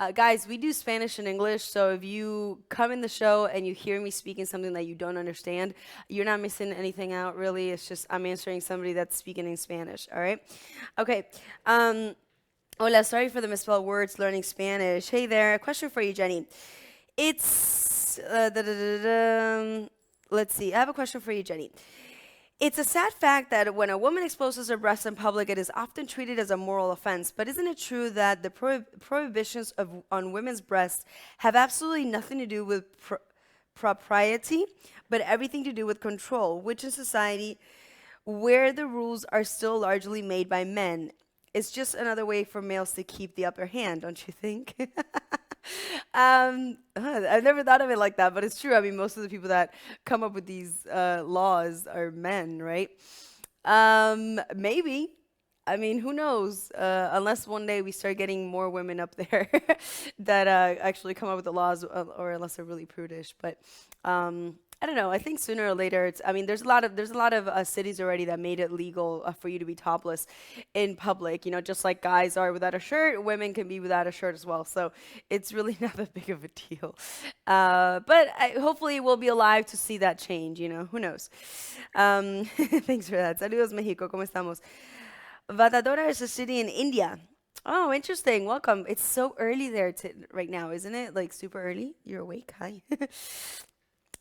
Guys, we do Spanish and English, so if you come in the show and you hear me speaking something that you don't understand, you're not missing anything out, really. It's just I'm answering somebody that's speaking in Spanish, all right? Okay. Um, Hola, sorry for the misspelled words, learning Spanish. Hey there, a question for you, Jenny. It's, let's see, I have a question for you, Jenny. It's a sad fact that when a woman exposes her breasts in public, it is often treated as a moral offense. But isn't it true that the prohibitions on women's breasts have absolutely nothing to do with propriety, but everything to do with control, which in society where the rules are still largely made by men, it's just another way for males to keep the upper hand, don't you think? I've never thought of it like that, but it's true. I mean, most of the people that come up with these laws are men, right? Maybe. I mean, who knows? Unless one day we start getting more women up there that actually come up with the laws, or unless they're really prudish. But I don't know. I think sooner or later, it's. I mean, there's a lot of cities already that made it legal for you to be topless in public. You know, just like guys are without a shirt, women can be without a shirt as well. So it's really not that big of a deal. But hopefully we'll be alive to see that change. You know, who knows? Thanks for that. Saludos, México. ¿Cómo estamos? Vadodara is a city in India. Oh, interesting. Welcome. It's so early there right now, isn't it? Like super early. You're awake. Hi.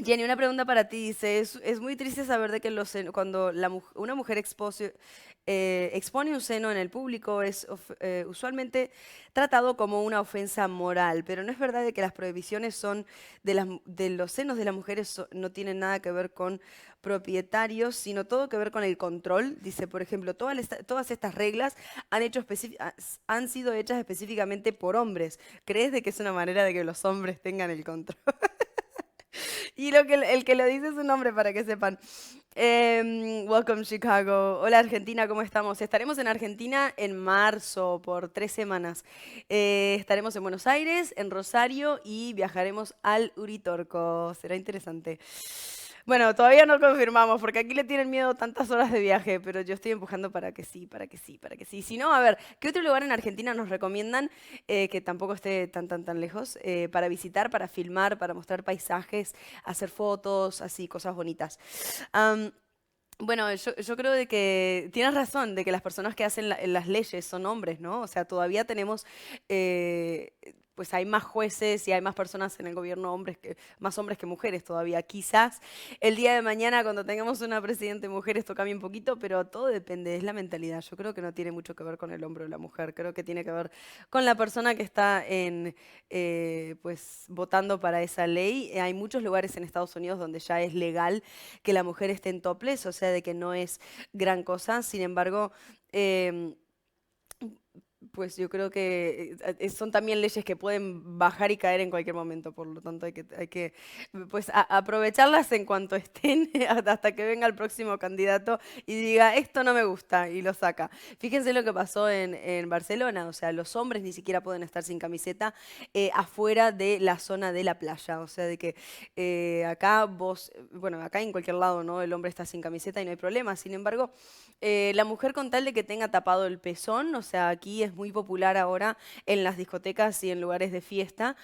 Jenny, una pregunta para ti. Dice, es muy triste saber de que cuando una mujer expone un seno en el público es usualmente tratado como una ofensa moral, pero no es verdad de que las prohibiciones son de los senos de las mujeres no tienen nada que ver con propietarios, sino todo que ver con el control. Dice, por ejemplo, todas estas reglas han sido hechas específicamente por hombres. ¿Crees de que es una manera de que los hombres tengan el control? Y el que lo dice es un hombre para que sepan. Welcome Chicago. Hola Argentina, ¿cómo estamos? Estaremos en Argentina en marzo por 3 semanas. Estaremos en Buenos Aires, en Rosario y viajaremos al Uritorco. Será interesante. Bueno, todavía no confirmamos porque aquí le tienen miedo tantas horas de viaje, pero yo estoy empujando para que sí, para que sí, para que sí. Si no, a ver, ¿qué otro lugar en Argentina nos recomiendan que tampoco esté tan lejos para visitar, para filmar, para mostrar paisajes, hacer fotos, así, cosas bonitas? Am, bueno, yo creo de que tienes razón, de que las personas que hacen las leyes son hombres, ¿no? O sea, todavía tenemos, eh, pues hay más jueces y hay más personas en el gobierno, más hombres que mujeres todavía. Quizás el día de mañana, cuando tengamos una presidente mujer, esto cambie un poquito, pero todo depende, es la mentalidad. Yo creo que no tiene mucho que ver con el hombre o la mujer, creo que tiene que ver con la persona que está pues, votando para esa ley. Hay muchos lugares en Estados Unidos donde ya es legal que la mujer esté en topless, o sea, de que no es gran cosa. Sin embargo, em, pues yo creo que son también leyes que pueden bajar y caer en cualquier momento, por lo tanto hay que pues aprovecharlas en cuanto estén hasta que venga el próximo candidato y diga, esto no me gusta y lo saca. Fíjense lo que pasó en Barcelona, o sea, los hombres ni siquiera pueden estar sin camiseta afuera de la zona de la playa, o sea, de que acá bueno, acá en cualquier lado, ¿no? El hombre está sin camiseta y no hay problema, sin embargo, la mujer con tal de que tenga tapado el pezón, o sea, aquí es muy popular ahora en las discotecas y en lugares de fiesta,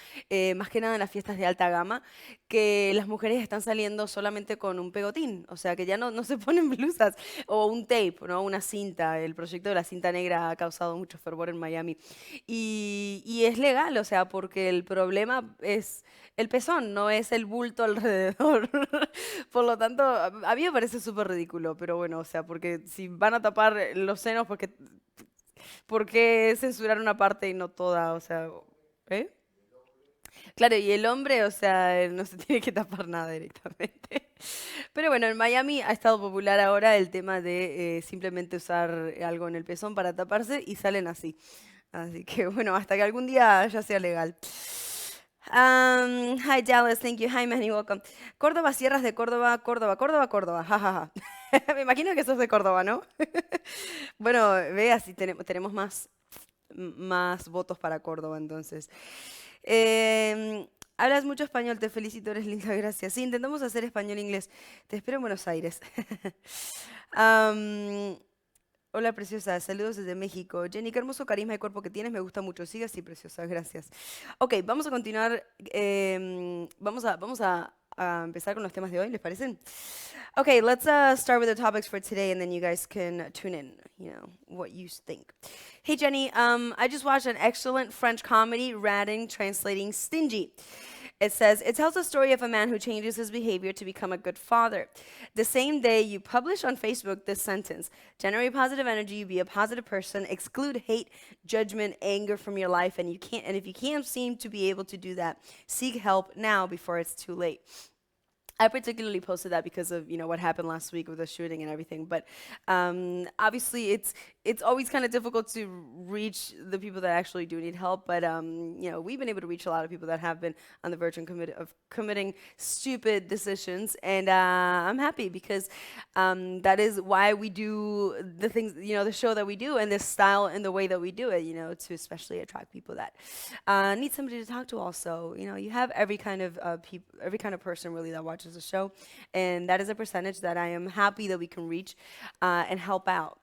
más que nada en las fiestas de alta gama, que las mujeres están saliendo solamente con un pegotín, o sea, que ya no se ponen blusas o un tape, ¿no? Una cinta. El proyecto de la cinta negra ha causado mucho fervor en Miami. Y es legal, o sea, porque el problema es el pezón, no es el bulto alrededor. Por lo tanto, a mí me parece súper ridículo, pero bueno, o sea, porque si van a tapar los senos, ¿por qué censurar una parte y no toda? O sea, ¿eh? Claro, y el hombre, o sea, él no se tiene que tapar nada directamente. Pero bueno, en Miami ha estado popular ahora el tema de simplemente usar algo en el pezón para taparse y salen así. Así que bueno, hasta que algún día ya sea legal. Hi Dallas, thank you. Hi Manny, welcome. Córdoba, Sierras de Córdoba, Córdoba, Córdoba, Córdoba. Jajaja. Me imagino que sos de Córdoba, ¿no? Bueno, ve, así tenemos más votos para Córdoba, entonces. Hablas mucho español, te felicito, eres linda, gracias. Sí, intentamos hacer español-inglés. Te espero en Buenos Aires. Am, Hola, preciosa. Saludos desde México. Jenny, qué hermoso carisma y cuerpo que tienes. Me gusta mucho. Sigue así, preciosa. Gracias. Ok, vamos a continuar. Vamos a empezar con los temas de hoy, ¿les parece? Okay, let's start with the topics for today, and then you guys can tune in, what you think. Hey, Jenny, I just watched an excellent French comedy, Ratting, translating Stingy. It says, it tells the story of a man who changes his behavior to become a good father. The same day you publish on Facebook this sentence: generate positive energy, be a positive person, exclude hate, judgment, anger from your life, and if you can't seem to be able to do that, seek help now before it's too late. I particularly posted that because of what happened last week with the shooting and everything. But obviously, it's always kind of difficult to reach the people that actually do need help. But we've been able to reach a lot of people that have been on the verge of committing stupid decisions, and I'm happy because that is why we do the things, the show that we do, and this style and the way that we do it, to especially attract people that need somebody to talk to. Also, you have every kind of every kind of person really that watches the show, and that is a percentage that I am happy that we can reach and help out.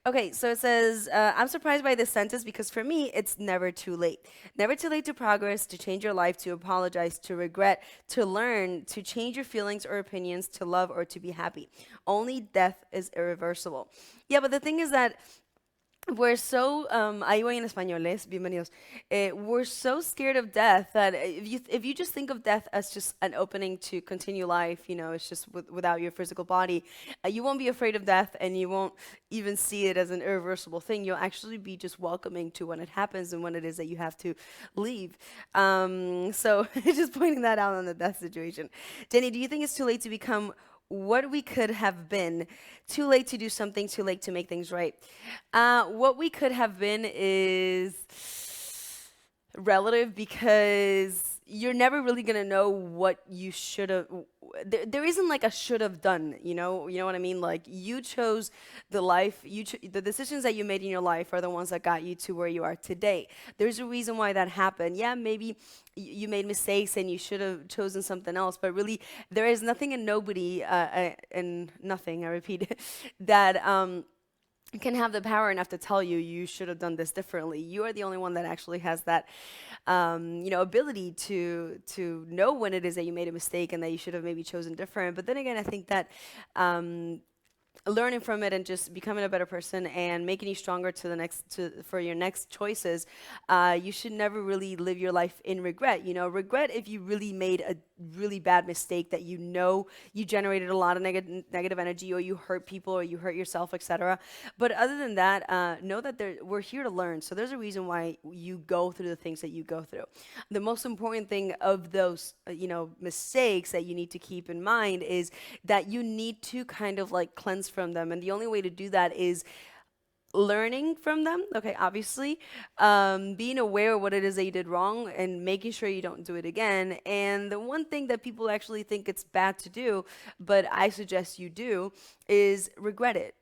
Okay, so it says, I'm surprised by this sentence because for me, it's never too late. Never too late to progress, to change your life, to apologize, to regret, to learn, to change your feelings or opinions, to love, or to be happy. Only death is irreversible. Yeah, but the thing is that we're so ahí voy en españoles, bienvenidos. We're so scared of death that if you just think of death as just an opening to continue life, it's just without your physical body, you won't be afraid of death, and you won't even see it as an irreversible thing. You'll actually be just welcoming to when it happens and when it is that you have to leave. So just pointing that out on the death situation. Jenny, do you think it's too late to become what we could have been? Too late to do something, too late to make things right. What we could have been is relative because you're never really gonna know what you should have. There isn't like a should have done. You know what I mean. Like you chose the life. The decisions that you made in your life are the ones that got you to where you are today. There's a reason why that happened. Yeah, maybe you made mistakes and you should have chosen something else. But really, there is nothing and nobody and nothing. I repeat that. Can have the power enough to tell you you should have done this differently. You are the only one that actually has that, ability to know when it is that you made a mistake and that you should have maybe chosen different. But then again, I think that learning from it and just becoming a better person and making you stronger for your next choices, you should never really live your life in regret. Regret if you really made a really bad mistake that you generated a lot of negative energy, or you hurt people, or you hurt yourself, etc. But other than that, know that we're here to learn. So there's a reason why you go through the things that you go through. The most important thing of those mistakes that you need to keep in mind is that you need to kind of like cleanse from them, and the only way to do that is learning from them. Okay, obviously, being aware of what it is that you did wrong and making sure you don't do it again. And the one thing that people actually think it's bad to do, but I suggest you do, is regret it.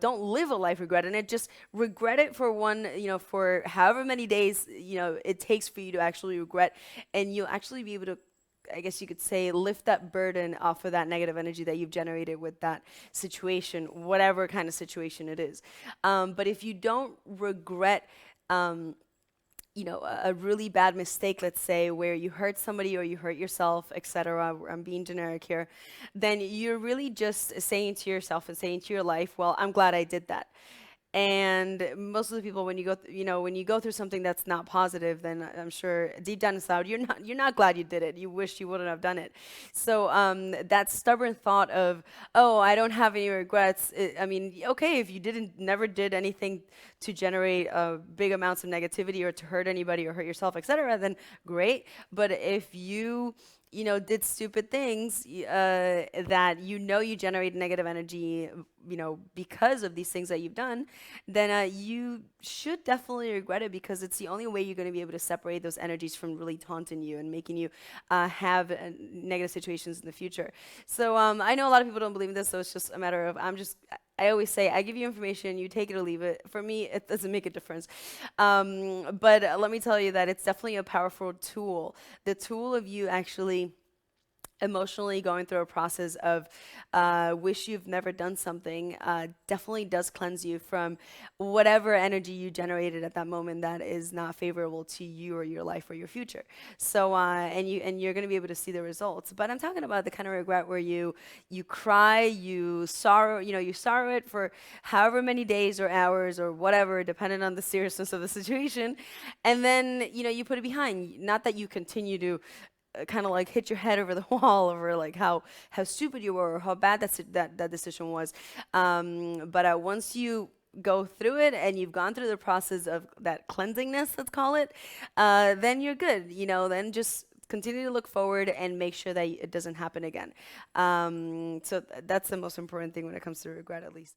Don't live a life regretting it. Just regret it for for however many days it takes for you to actually regret, and you'll actually be able to, I guess you could say, lift that burden off of that negative energy that you've generated with that situation, whatever kind of situation it is. But if you don't regret, a really bad mistake, let's say, where you hurt somebody or you hurt yourself, etc. I'm being generic here. Then you're really just saying to yourself and saying to your life, well, I'm glad I did that. And most of the people, when you go through something that's not positive, then I'm sure deep down inside you're not glad you did it. You wish you wouldn't have done it. So that stubborn thought of, oh, I don't have any regrets. I mean, okay, if you never did anything to generate big amounts of negativity or to hurt anybody or hurt yourself, etc., then great. But if you did stupid things that you generate negative energy, because of these things that you've done, then you should definitely regret it, because it's the only way you're going to be able to separate those energies from really taunting you and making you have negative situations in the future. So I know a lot of people don't believe in this, so it's just a matter of I always say, I give you information, you take it or leave it. For me, it doesn't make a difference. But let me tell you that it's definitely a powerful tool. The tool of you actually emotionally going through a process of wish you've never done something definitely does cleanse you from whatever energy you generated at that moment that is not favorable to you or your life or your future. So and you're going to be able to see the results. But I'm talking about the kind of regret where you cry, you sorrow, you sorrow it for however many days or hours or whatever, depending on the seriousness of the situation, and then you put it behind. Not that you continue to kind of like hit your head over the wall over like how stupid you were or how bad that decision was. But once you go through it and you've gone through the process of that cleansingness, let's call it, then you're good. Then just continue to look forward and make sure that it doesn't happen again. So that's the most important thing when it comes to regret, at least.